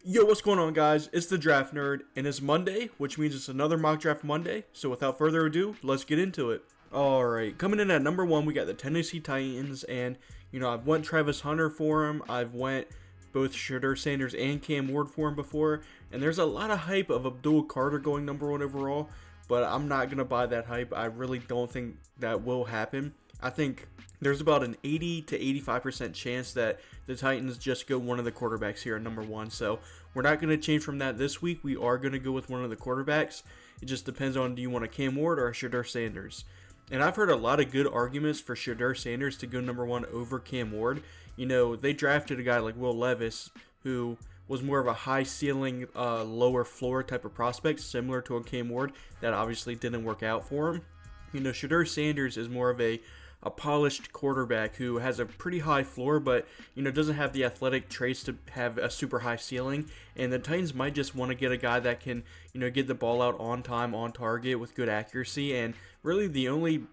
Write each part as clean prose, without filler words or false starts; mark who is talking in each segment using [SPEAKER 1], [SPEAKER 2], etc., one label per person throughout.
[SPEAKER 1] Yo, what's going on, guys? It's the Draft Nerd, and it's Monday, which means it's another Mock Draft Monday. So without further ado, let's get into it. Alright, coming in at number 1, we got the Tennessee Titans, and, I've went Travis Hunter for him. I've went both Shedeur Sanders and Cam Ward for him before, and there's a lot of hype of Abdul Carter going number 1 overall, but I'm not going to buy that hype. I really don't think that will happen. I think there's about an 80 to 85% chance that the Titans just go one of the quarterbacks here at number 1. So we're not going to change from that this week. We are going to go with one of the quarterbacks. It just depends on, do you want a Cam Ward or a Shedeur Sanders? And I've heard a lot of good arguments for Shedeur Sanders to go number 1 over Cam Ward. They drafted a guy like Will Levis, who was more of a high ceiling, lower floor type of prospect, similar to a Cam Ward. That obviously didn't work out for him. Shedeur Sanders is more of a polished quarterback who has a pretty high floor, but doesn't have the athletic traits to have a super high ceiling. And the Titans might just want to get a guy that can get the ball out on time, on target with good accuracy. And really the only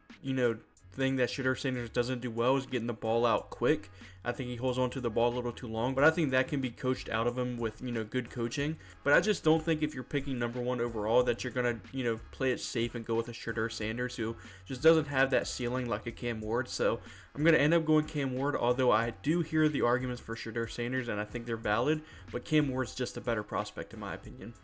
[SPEAKER 1] thing that Shedeur Sanders doesn't do well is getting the ball out quick. I think he holds on to the ball a little too long, but I think that can be coached out of him with good coaching. But I just don't think if you're picking number 1 overall that you're gonna play it safe and go with a Shedeur Sanders who just doesn't have that ceiling like a Cam Ward. So I'm gonna end up going Cam Ward, although I do hear the arguments for Shedeur Sanders and I think they're valid, but Cam Ward's just a better prospect in my opinion.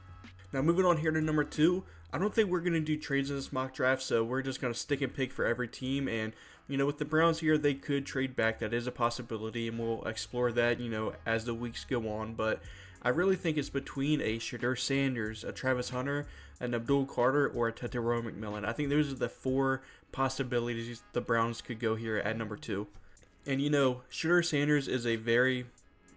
[SPEAKER 1] Now moving on here to number 2, I don't think we're going to do trades in this mock draft, so we're just going to stick and pick for every team. And, with the Browns here, they could trade back. That is a possibility, and we'll explore that, as the weeks go on. But I really think it's between a Shedeur Sanders, a Travis Hunter, an Abdul Carter, or a Tetairoa McMillan. I think those are the 4 possibilities the Browns could go here at number 2. And, Shedeur Sanders is a very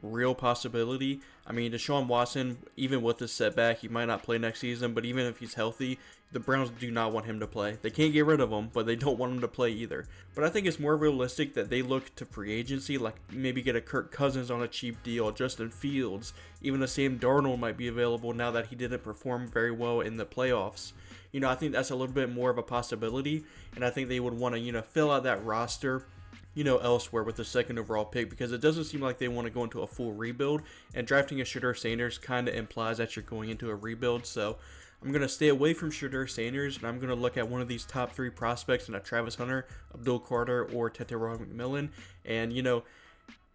[SPEAKER 1] real possibility. I mean, Deshaun Watson, even with this setback, he might not play next season, but even if he's healthy, the Browns do not want him to play. They can't get rid of him, but they don't want him to play either. But I think it's more realistic that they look to free agency, like maybe get a Kirk Cousins on a cheap deal, Justin Fields, even a Sam Darnold might be available now that he didn't perform very well in the playoffs. I think that's a little bit more of a possibility, and I think they would want to, fill out that roster elsewhere with the 2nd overall pick, because it doesn't seem like they want to go into a full rebuild, and drafting a Shedeur Sanders kind of implies that you're going into a rebuild. So I'm going to stay away from Shedeur Sanders, and I'm going to look at one of these top 3 prospects in a Travis Hunter, Abdul Carter, or Tetairoa McMillan. And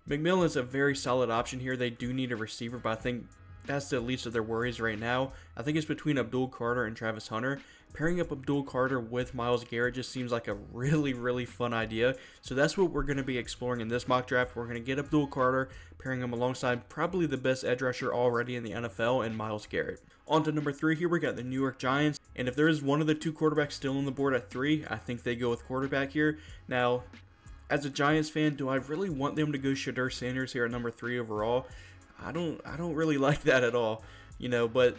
[SPEAKER 1] McMillan's a very solid option here. They do need a receiver, but I think that's the least of their worries right now. I think it's between Abdul Carter and Travis Hunter. Pairing up Abdul Carter with Myles Garrett just seems like a really, really fun idea. So that's what we're going to be exploring in this mock draft. We're going to get Abdul Carter, pairing him alongside probably the best edge rusher already in the NFL, and Myles Garrett. On to number 3 here, we got the New York Giants. And if there is one of the 2 quarterbacks still on the board at 3, I think they go with quarterback here. Now, as a Giants fan, do I really want them to go Shedeur Sanders here at number 3 overall? I don't really like that at all, but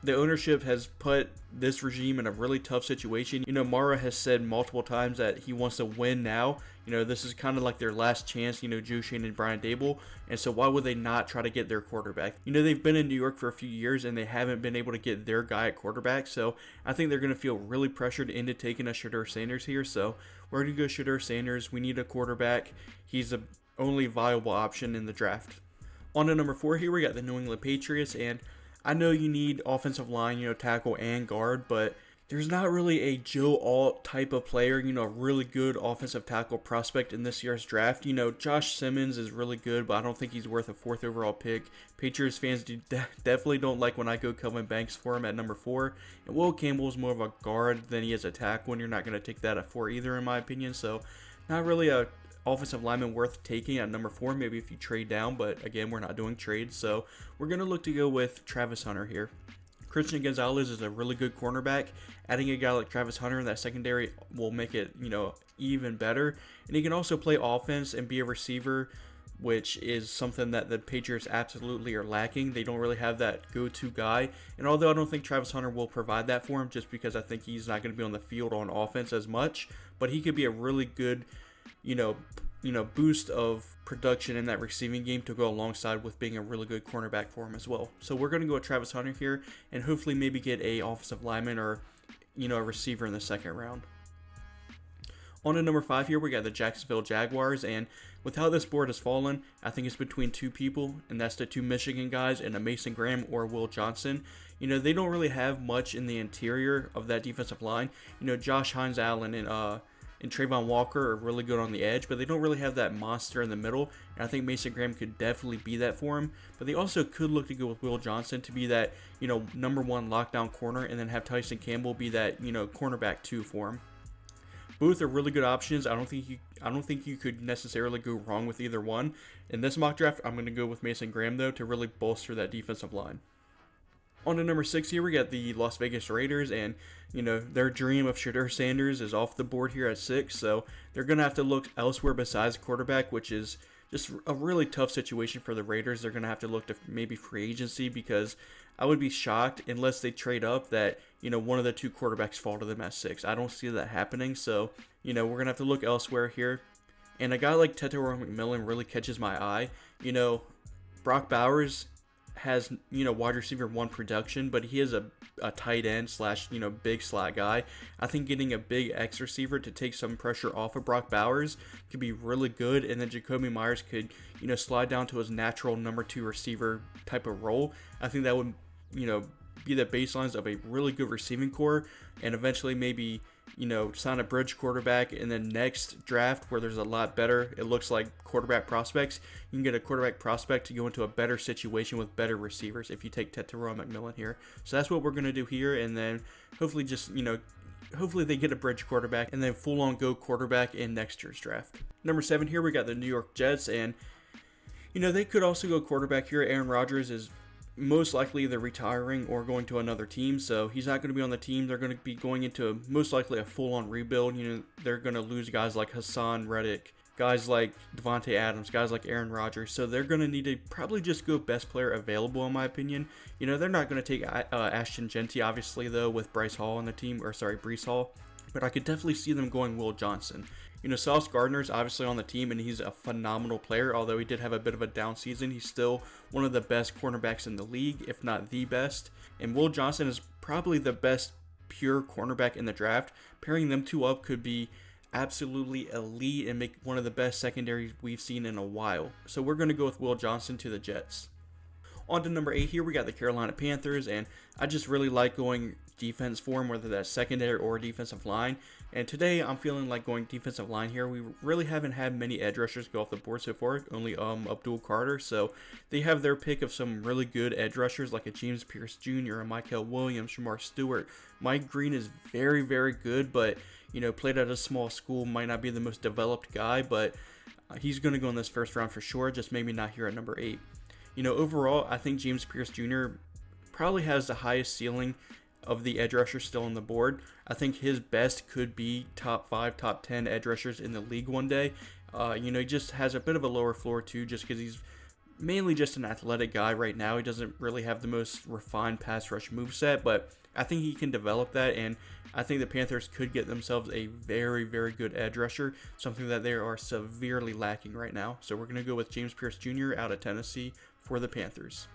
[SPEAKER 1] the ownership has put this regime in a really tough situation. Mara has said multiple times that he wants to win now. This is kind of like their last chance, Joe Schoen and Brian Dable, and so why would they not try to get their quarterback? They've been in New York for a few years and they haven't been able to get their guy at quarterback, so I think they're going to feel really pressured into taking a Shedeur Sanders here, so we're going to go Shedeur Sanders. We need a quarterback. He's the only viable option in the draft. On to number 4 here, we got the New England Patriots, and I know you need offensive line, tackle and guard, but there's not really a Joe Alt type of player, a really good offensive tackle prospect in this year's draft. Josh Simmons is really good, but I don't think he's worth a 4th overall pick. Patriots fans definitely don't like when I go Kelvin Banks for him at number 4, and Will Campbell's more of a guard than he is a tackle, and you're not going to take that at 4 either, in my opinion, so not really a offensive lineman worth taking at number 4, maybe if you trade down, but again, we're not doing trades, so we're going to look to go with Travis Hunter here. Christian Gonzalez is a really good cornerback. Adding a guy like Travis Hunter in that secondary will make it, even better, and he can also play offense and be a receiver, which is something that the Patriots absolutely are lacking. They don't really have that go-to guy, and although I don't think Travis Hunter will provide that for him, just because I think he's not going to be on the field on offense as much, but he could be a really good boost of production in that receiving game to go alongside with being a really good cornerback for him as well. So we're going to go with Travis Hunter here and hopefully maybe get a offensive lineman or, a receiver in the 2nd round. On to number 5 here, we got the Jacksonville Jaguars, and with how this board has fallen, I think it's between two people, and that's the two Michigan guys, and a Mason Graham or Will Johnson. They don't really have much in the interior of that defensive line. Josh Allen and Trayvon Walker are really good on the edge, but they don't really have that monster in the middle, and I think Mason Graham could definitely be that for him. But they also could look to go with Will Johnson to be that, number 1 lockdown corner, and then have Tyson Campbell be that, cornerback 2 for him. Both are really good options. I don't think you could necessarily go wrong with either one. In this mock draft, I'm going to go with Mason Graham though to really bolster that defensive line. On to number 6 here, we got the Las Vegas Raiders, and their dream of Shedeur Sanders is off the board here at 6, so they're going to have to look elsewhere besides quarterback, which is just a really tough situation for the Raiders. They're going to have to look to maybe free agency, because I would be shocked unless they trade up that, one of the two quarterbacks fall to them at 6. I don't see that happening, so, we're going to have to look elsewhere here. And a guy like Tetairoa McMillan really catches my eye. Brock Bowers has, wide receiver 1 production, but he is a tight end slash, big slot guy. I think getting a big X receiver to take some pressure off of Brock Bowers could be really good, and then Jacoby Myers could, slide down to his natural number 2 receiver type of role. I think that would, be the baselines of a really good receiving core, and eventually maybe, sign a bridge quarterback in the next draft where there's a lot better, it looks like, quarterback prospects. You can get a quarterback prospect to go into a better situation with better receivers if you take Tetairoa McMillan here. So that's what we're going to do here, and then hopefully just, hopefully they get a bridge quarterback and then full-on go quarterback in next year's draft. Number 7 here, we got the New York Jets, and, they could also go quarterback here. Aaron Rodgers is most likely either retiring or going to another team, so he's not going to be on the team. They're going to be going into most likely a full-on rebuild. They're going to lose guys like Hassan Reddick, guys like Devontae Adams, guys like Aaron Rodgers, so they're going to need to probably just go best player available, in my opinion. They're not going to take Ashton Jeanty, obviously, though, with Breece Hall on the team, Breece Hall, but I could definitely see them going Will Johnson. Sauce Gardner's obviously on the team, and he's a phenomenal player. Although he did have a bit of a down season, he's still one of the best cornerbacks in the league, if not the best. And Will Johnson is probably the best pure cornerback in the draft. Pairing them two up could be absolutely elite and make one of the best secondaries we've seen in a while. So we're going to go with Will Johnson to the Jets. On to number 8 here, we got the Carolina Panthers, and I just really like going defense for them, whether that's secondary or defensive line. And today I'm feeling like going defensive line here. We really haven't had many edge rushers go off the board so far, only Abdul Carter. So they have their pick of some really good edge rushers like a James Pierce Jr., a Mykel Williams, Shamar Stewart. Mike Green is very, very good, but played at a small school, might not be the most developed guy, but he's going to go in this first round for sure, just maybe not here at number 8. Overall, I think James Pierce Jr. probably has the highest ceiling of the edge rushers still on the board. I think his best could be top 5, top 10 edge rushers in the league one day. He just has a bit of a lower floor too, just because he's mainly just an athletic guy right now. He doesn't really have the most refined pass rush moveset, but I think he can develop that, and I think the Panthers could get themselves a very, very good edge rusher, something that they are severely lacking right now. So we're going to go with James Pierce Jr. out of Tennessee for the Panthers.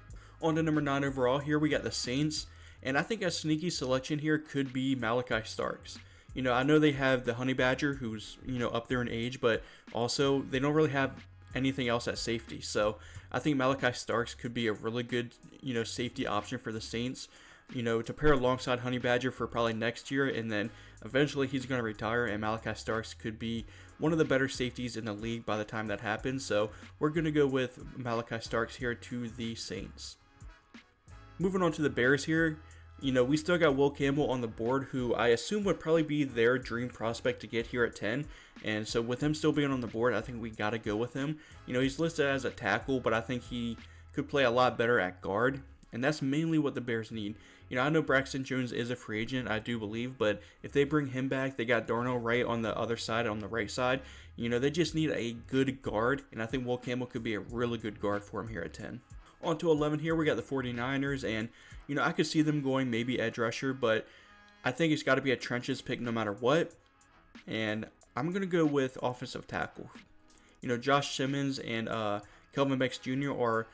[SPEAKER 1] On to number 9 overall, here we got the Saints, and I think a sneaky selection here could be Malaki Starks. I know they have the Honey Badger, who's, up there in age, but also they don't really have anything else at safety. So I think Malaki Starks could be a really good, safety option for the Saints, to pair alongside Honey Badger for probably next year, and then eventually he's going to retire, and Malaki Starks could be one of the better safeties in the league by the time that happens. So we're going to go with Malaki Starks here to the Saints. Moving on to the Bears here, we still got Will Campbell on the board, who I assume would probably be their dream prospect to get here at 10. And so with him still being on the board, I think we got to go with him. He's listed as a tackle, but I think he could play a lot better at guard. And that's mainly what the Bears need. I know Braxton Jones is a free agent, I do believe, but if they bring him back, they got Darnell Wright on the other side, on the right side. They just need a good guard, and I think Will Campbell could be a really good guard for him here at 10. On to 11 here, we got the 49ers, and, I could see them going maybe edge rusher, but I think it's got to be a trenches pick no matter what, and I'm going to go with offensive tackle. Josh Simmons and Kelvin Banks Jr. are,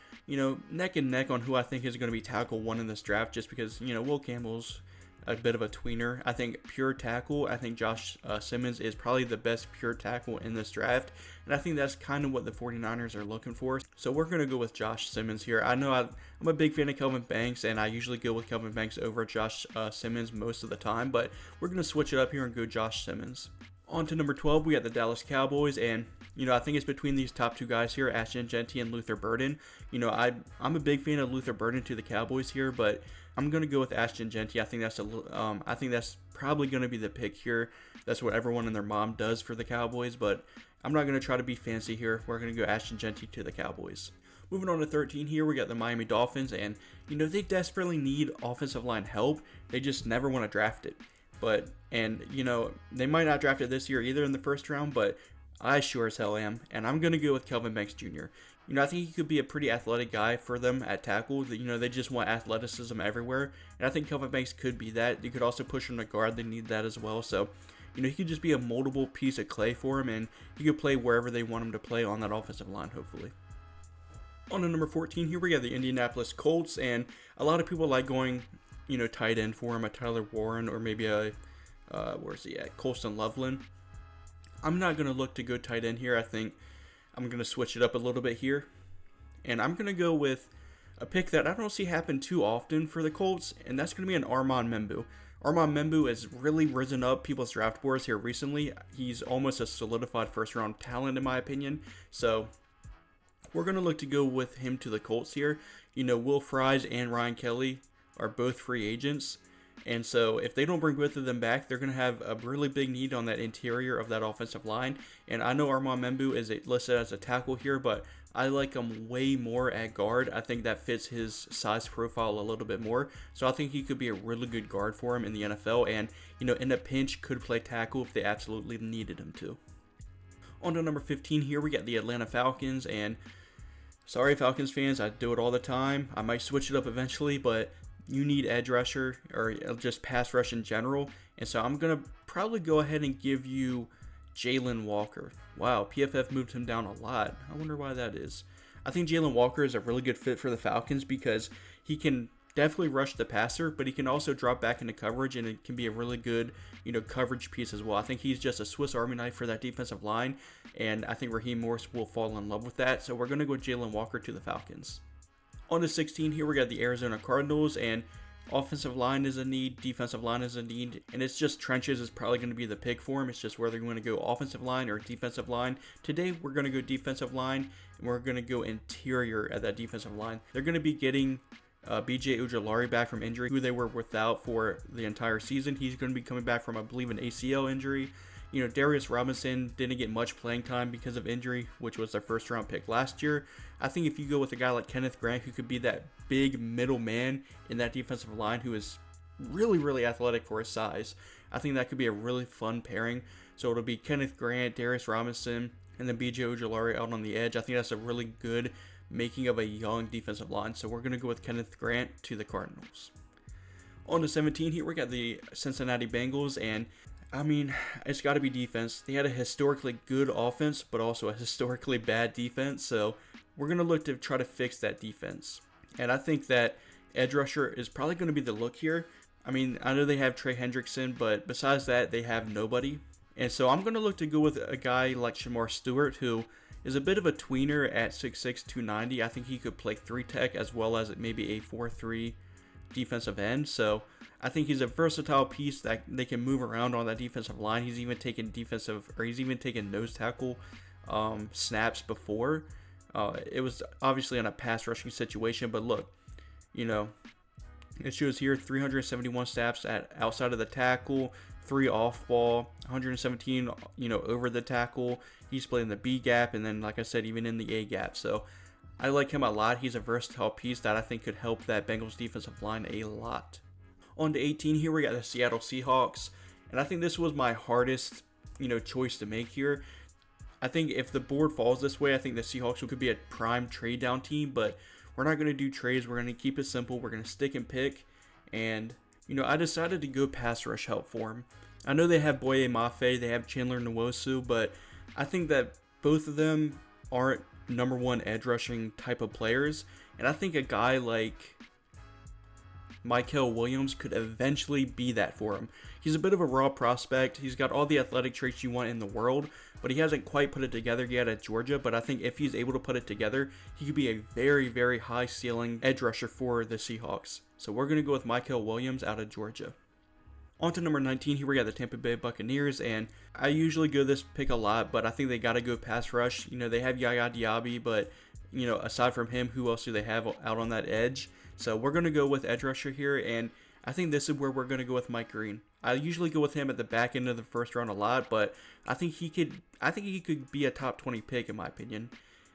[SPEAKER 1] neck and neck on who I think is going to be tackle 1 in this draft, just because, Will Campbell's a bit of a tweener. I think pure tackle, I think Josh Simmons is probably the best pure tackle in this draft. And I think that's kind of what the 49ers are looking for. So we're going to go with Josh Simmons here. I know I'm a big fan of Kelvin Banks, and I usually go with Kelvin Banks over Josh Simmons most of the time. But we're going to switch it up here and go Josh Simmons. On to number 12, we got the Dallas Cowboys, and I think it's between these top two guys here, Ashton Jeanty and Luther Burden. I'm a big fan of Luther Burden to the Cowboys here, but I'm gonna go with Ashton Jeanty. I think that's probably gonna be the pick here. That's what everyone and their mom does for the Cowboys, but I'm not gonna try to be fancy here. We're gonna go Ashton Jeanty to the Cowboys. Moving on to 13 here, we got the Miami Dolphins, and they desperately need offensive line help. They just never want to draft it. They might not draft it this year either in the first round, but I sure as hell am, and I'm going to go with Kelvin Banks Jr. I think he could be a pretty athletic guy for them at tackle. They just want athleticism everywhere, and I think Kelvin Banks could be that. You could also push him to guard. They need that as well, so he could just be a moldable piece of clay for him, and he could play wherever they want him to play on that offensive line, hopefully. On to number 14 here, we got the Indianapolis Colts, and a lot of people like going tight end for him, a Tyler Warren, or maybe a, where's he at? Coulson Loveland. I'm not going to look to go tight end here. I think I'm going to switch it up a little bit here. And I'm going to go with a pick that I don't see happen too often for the Colts, and that's going to be an Armand Membou. Armand Membou has really risen up people's draft boards here recently. He's almost a solidified first-round talent, in my opinion. So we're going to look to go with him to the Colts here. Will Fries and Ryan Kelly are both free agents, and so if they don't bring both of them back, they're going to have a really big need on that interior of that offensive line. And I know Armand Membou is listed as a tackle here, but I like him way more at guard. I think that fits his size profile a little bit more, so I think he could be a really good guard for him in the NFL, and in a pinch could play tackle if they absolutely needed him to. On to number 15 here, we got the Atlanta Falcons, and sorry Falcons fans, I do it all the time. I might switch it up eventually, but you need edge rusher or just pass rush in general. And so I'm going to probably go ahead and give you Jaylen Walker. Wow, PFF moved him down a lot. I wonder why that is. I think Jaylen Walker is a really good fit for the Falcons because he can definitely rush the passer, but he can also drop back into coverage, and it can be a really good, coverage piece as well. I think he's just a Swiss Army knife for that defensive line, and I think Raheem Morris will fall in love with that. So we're going to go Jaylen Walker to the Falcons. On to 16 here, we got the Arizona Cardinals, and offensive line is a need, defensive line is a need, and it's just trenches is probably going to be the pick for him. It's just whether you want to go offensive line or defensive line. Today, we're going to go defensive line, and we're going to go interior at that defensive line. They're going to be getting B.J. Ojulari back from injury, who they were without for the entire season. He's going to be coming back from, I believe, an ACL injury. Darius Robinson didn't get much playing time because of injury, which was their first round pick last year. I think if you go with a guy like Kenneth Grant, who could be that big middle man in that defensive line, who is really, really athletic for his size, I think that could be a really fun pairing. So it'll be Kenneth Grant, Darius Robinson, and then B.J. Ojulari out on the edge. I think that's a really good making of a young defensive line. So we're going to go with Kenneth Grant to the Cardinals. On to 17 here, we got the Cincinnati Bengals, and it's got to be defense. They had a historically good offense, but also a historically bad defense. So we're going to look to try to fix that defense. And I think that edge rusher is probably going to be the look here. I know they have Trey Hendrickson, but besides that, they have nobody. And so I'm going to look to go with a guy like Shamar Stewart, who is a bit of a tweener at 6'6", 290. I think he could play 3-tech as well as maybe a 4-3 defensive end. So I think he's a versatile piece that they can move around on that defensive line. He's even taken nose tackle snaps before. It was obviously in a pass rushing situation, but look, it shows here 371 snaps at outside of the tackle, 3 off ball, 117, over the tackle. He's playing the B gap, and then, like I said, even in the A gap. So I like him a lot. He's a versatile piece that I think could help that Bengals defensive line a lot. On to 18 here, we got the Seattle Seahawks, and I think this was my hardest, choice to make here. I think if the board falls this way, I think the Seahawks could be a prime trade down team, but we're not going to do trades. We're going to keep it simple. We're going to stick and pick, and I decided to go pass rush help for him. I know they have Boye Mafe, they have Chandler Nwosu, but I think that both of them aren't number one edge rushing type of players, and I think a guy like Mykel Williams could eventually be that for him. He's a bit of a raw prospect. He's got all the athletic traits you want in the world, but he hasn't quite put it together yet at Georgia. But I think if he's able to put it together, he could be a very, very high ceiling edge rusher for the Seahawks. So we're going to go with Mykel Williams out of Georgia. On to number 19, here we got the Tampa Bay Buccaneers, and I usually go this pick a lot, but I think they got to go pass rush. They have Yaya Diaby, but, aside from him, who else do they have out on that edge? So we're going to go with edge rusher here, and I think this is where we're going to go with Mike Green. I usually go with him at the back end of the first round a lot, but I think he could be a top 20 pick in my opinion,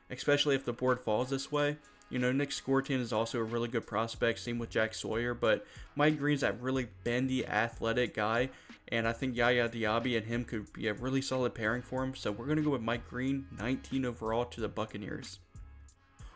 [SPEAKER 1] especially if the board falls this way. Nick Scorton is also a really good prospect, same with Jack Sawyer, but Mike Green's that really bendy, athletic guy, and I think Yaya Diaby and him could be a really solid pairing for him, so we're going to go with Mike Green, 19 overall to the Buccaneers.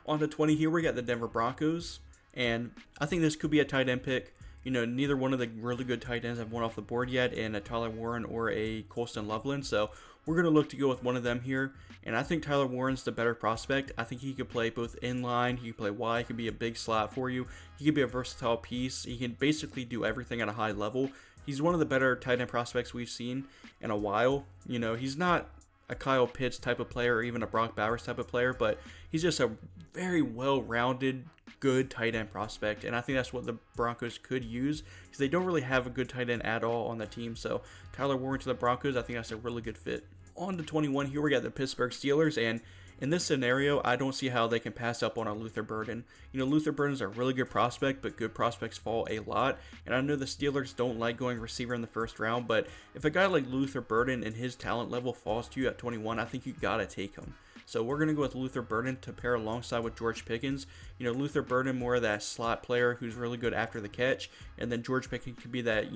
[SPEAKER 1] On to 20 here, we got the Denver Broncos, and I think this could be a tight end pick. Neither one of the really good tight ends have won off the board yet, and a Tyler Warren or a Coulson Loveland, so we're going to look to go with one of them here, and I think Tyler Warren's the better prospect. I think he could play both inline, he could play wide, he could be a big slot for you, he could be a versatile piece, he can basically do everything at a high level. He's one of the better tight end prospects we've seen in a while. He's not a Kyle Pitts type of player or even a Brock Bowers type of player, but he's just a very well-rounded, good tight end prospect, and I think that's what the Broncos could use because they don't really have a good tight end at all on the team. So Tyler Warren to the Broncos, I think that's a really good fit. On to 21 here, we got the Pittsburgh Steelers, and in this scenario, I don't see how they can pass up on a Luther Burden. Luther Burden's a really good prospect, but good prospects fall a lot, and I know the Steelers don't like going receiver in the first round, but if a guy like Luther Burden and his talent level falls to you at 21, I think you gotta take him. So we're going to go with Luther Burden to pair alongside with George Pickens. Luther Burden more of that slot player who's really good after the catch, and then George Pickens could be that,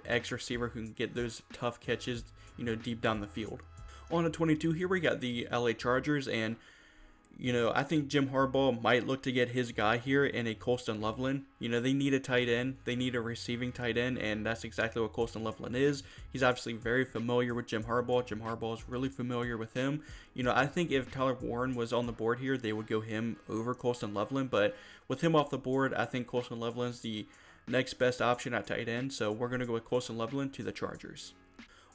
[SPEAKER 1] X receiver who can get those tough catches, deep down the field. On to 22 here, we got the LA Chargers, and I think Jim Harbaugh might look to get his guy here in a Coulson Loveland. They need a tight end. They need a receiving tight end, and that's exactly what Coulson Loveland is. He's obviously very familiar with Jim Harbaugh. Jim Harbaugh is really familiar with him. I think if Tyler Warren was on the board here, they would go him over Coulson Loveland, but with him off the board, I think Coulson Loveland's the next best option at tight end, so we're going to go with Coulson Loveland to the Chargers.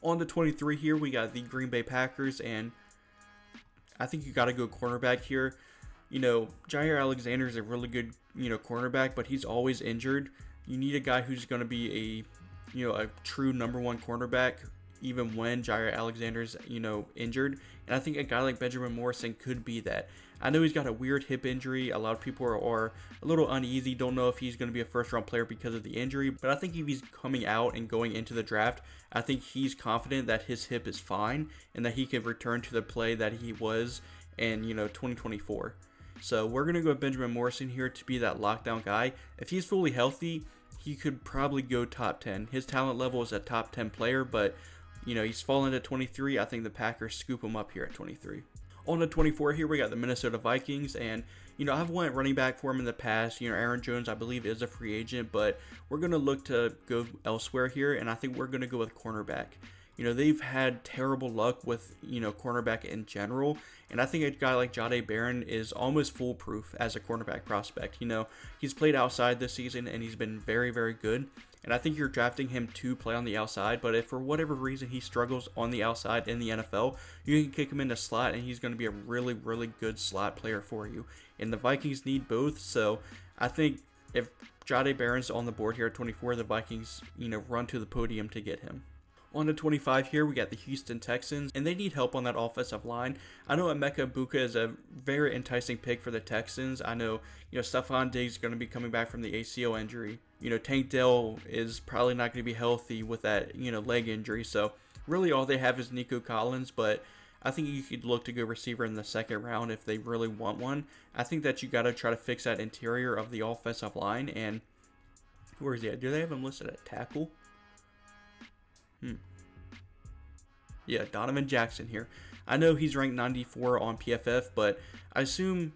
[SPEAKER 1] On to 23 here, we got the Green Bay Packers, and I think you got to go cornerback here. Jair Alexander is a really good, cornerback, but he's always injured. You need a guy who's going to be a true number one cornerback, even when Jair Alexander's, injured. And I think a guy like Benjamin Morrison could be that. I know he's got a weird hip injury. A lot of people are a little uneasy, don't know if he's going to be a first-round player because of the injury. But I think if he's coming out and going into the draft, I think he's confident that his hip is fine and that he can return to the play that he was in, 2024. So we're going to go with Benjamin Morrison here to be that lockdown guy. If he's fully healthy, he could probably go top 10. His talent level is a top 10 player, but, he's fallen to 23. I think the Packers scoop him up here at 23. On to 24 here, we got the Minnesota Vikings, and, I've went running back for him in the past. Aaron Jones, I believe, is a free agent, but we're going to look to go elsewhere here, and I think we're going to go with cornerback. They've had terrible luck with, cornerback in general, and I think a guy like Jahdae Barron is almost foolproof as a cornerback prospect. He's played outside this season, and he's been very, very good. And I think you're drafting him to play on the outside, but if for whatever reason he struggles on the outside in the NFL, you can kick him into slot, and he's going to be a really, really good slot player for you. And the Vikings need both, so I think if Jahdae Barron's on the board here at 24, the Vikings, run to the podium to get him. On to 25 here, we got the Houston Texans, and they need help on that offensive line. I know Emeka Egbuka is a very enticing pick for the Texans. I know, Stephon Diggs is going to be coming back from the ACL injury. Tank Dell is probably not going to be healthy with that, leg injury. So really all they have is Nico Collins, but I think you could look to go receiver in the second round if they really want one. I think that you got to try to fix that interior of the offensive line, and where is he at? Do they have him listed at tackle? Yeah, Donovan Jackson here. I know he's ranked 94 on PFF, but I assume,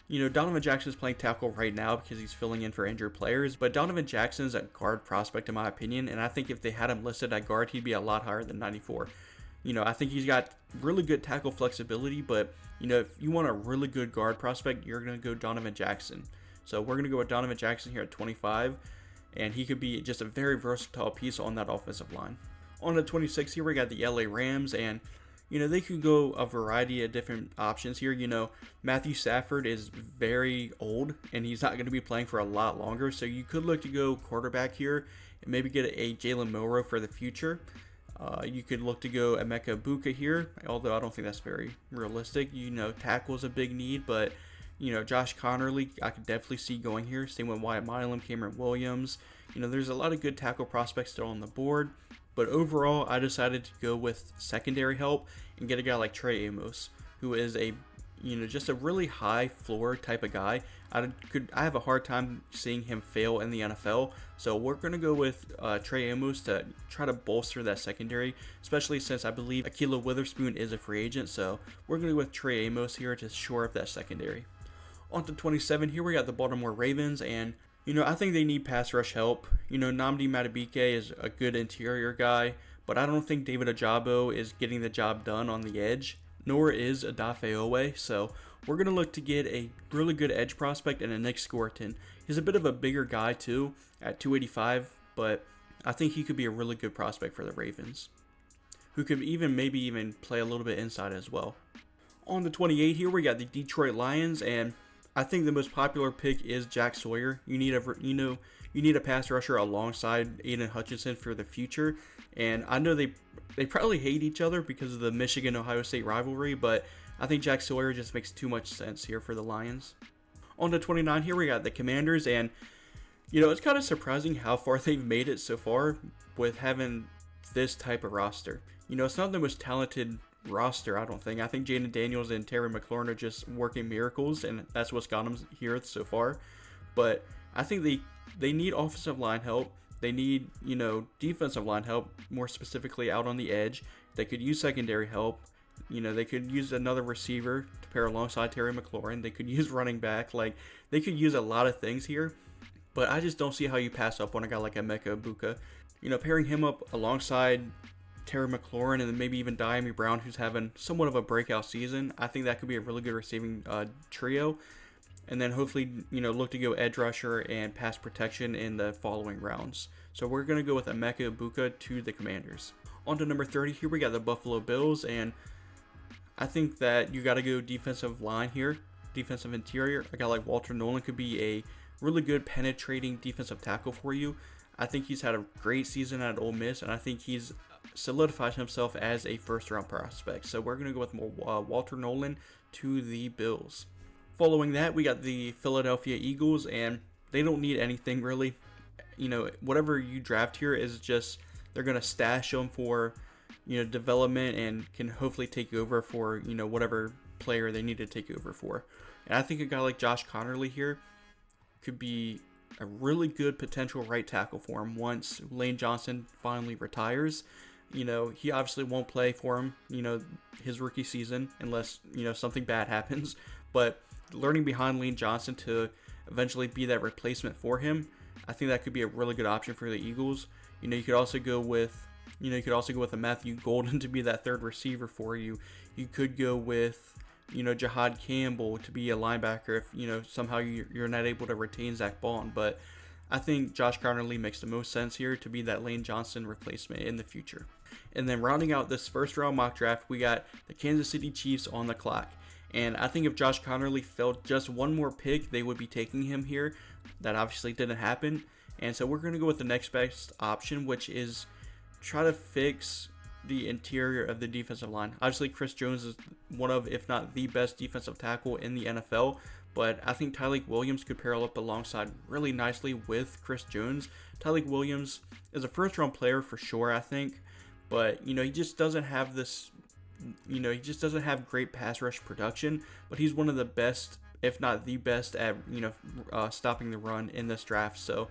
[SPEAKER 1] Donovan Jackson is playing tackle right now because he's filling in for injured players, but Donovan Jackson is a guard prospect in my opinion, and I think if they had him listed at guard, he'd be a lot higher than 94. I think he's got really good tackle flexibility, but, if you want a really good guard prospect, you're going to go Donovan Jackson. So we're going to go with Donovan Jackson here at 25. and he could be just a very versatile piece on that offensive line. On to 26 here, we got the LA Rams, and they could go a variety of different options here. Matthew Stafford is very old, and he's not going to be playing for a lot longer, so you could look to go quarterback here and maybe get a Jalen Milroe for the future. You could look to go Emeka Egbuka here, although I don't think that's very realistic. Tackle is a big need, but Josh Conerly, I could definitely see going here. Same with Wyatt Milam, Cameron Williams. There's a lot of good tackle prospects still on the board. But overall, I decided to go with secondary help and get a guy like Trey Amos, who is just a really high floor type of guy. I have a hard time seeing him fail in the NFL. So we're going to go with Trey Amos to try to bolster that secondary, especially since I believe Ahkello Witherspoon is a free agent. So we're going to go with Trey Amos here to shore up that secondary. On to 27, here we got the Baltimore Ravens, and I think they need pass rush help. Nnamdi Madubuike is a good interior guy, but I don't think David Ojabo is getting the job done on the edge, nor is Odafe Owe. So we're going to look to get a really good edge prospect and a Nick Scorton. He's a bit of a bigger guy too at 285, but I think he could be a really good prospect for the Ravens, who could maybe even play a little bit inside as well. On to 28 here, we got the Detroit Lions, and I think the most popular pick is Jack Sawyer. You need a pass rusher alongside Aiden Hutchinson for the future. And I know they probably hate each other because of the Michigan-Ohio State rivalry, but I think Jack Sawyer just makes too much sense here for the Lions. On to 29 here, we got the Commanders, and it's kind of surprising how far they've made it so far with having this type of roster. It's not the most talented roster, I don't think. I think Jaden Daniels and Terry McLaurin are just working miracles, and that's what's got them here so far. But I think they need offensive line help. They need, defensive line help, more specifically out on the edge. They could use secondary help. They could use another receiver to pair alongside Terry McLaurin. They could use running back. They could use a lot of things here. But I just don't see how you pass up on a guy like Emeka Egbuka. Pairing him up alongside Terry McLaurin and then maybe even Diami Brown, who's having somewhat of a breakout season. I think that could be a really good receiving trio. And then hopefully, look to go edge rusher and pass protection in the following rounds. So we're going to go with Emeka Egbuka to the Commanders. On to number 30, here we got the Buffalo Bills, and I think that you got to go defensive line here, defensive interior. A guy like Walter Nolen could be a really good penetrating defensive tackle for you. I think he's had a great season at Ole Miss, and I think he's solidified himself as a first-round prospect. So we're going to go with Walter Nolen to the Bills. Following that, we got the Philadelphia Eagles, and they don't need anything really. Whatever you draft here is just they're going to stash them for, development and can hopefully take over for, whatever player they need to take over for. And I think a guy like Josh Conerly here could be a really good potential right tackle for him once Lane Johnson finally retires. He obviously won't play for him, his rookie season unless, something bad happens. But learning behind Lane Johnson to eventually be that replacement for him, I think that could be a really good option for the Eagles. You could also go with, a Matthew Golden to be that third receiver for you. You could go with, Jahad Campbell to be a linebacker if, somehow you're not able to retain Zach Bond. But I think Josh Conerly makes the most sense here to be that Lane Johnson replacement in the future. And then rounding out this first round mock draft, we got the Kansas City Chiefs on the clock. And I think if Josh Conerly felt just one more pick, they would be taking him here. That obviously didn't happen. And so we're going to go with the next best option, which is try to fix the interior of the defensive line. Obviously, Chris Jones is one of, if not the best defensive tackle in the NFL. But I think Tyleik Williams could pair up alongside really nicely with Chris Jones. Tyleik Williams is a first-round player for sure, I think. But, he just doesn't have this... he just doesn't have great pass rush production, but he's one of the best, if not the best, at stopping the run in this draft. So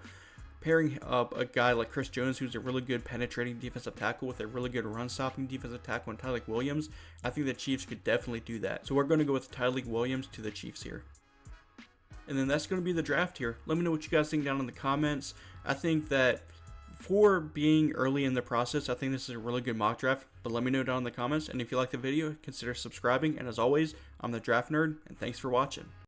[SPEAKER 1] pairing up a guy like Chris Jones, who's a really good penetrating defensive tackle, with a really good run stopping defensive tackle, and Tyleik Williams, I think the Chiefs could definitely do that. So we're going to go with Tyleik Williams to the Chiefs here. And then that's going to be the draft here. Let me know what you guys think down in the comments. I think that for being early in the process, I think this is a really good mock draft, but let me know down in the comments. And if you like the video, consider subscribing. And as always, I'm the Draft Nerd, and thanks for watching.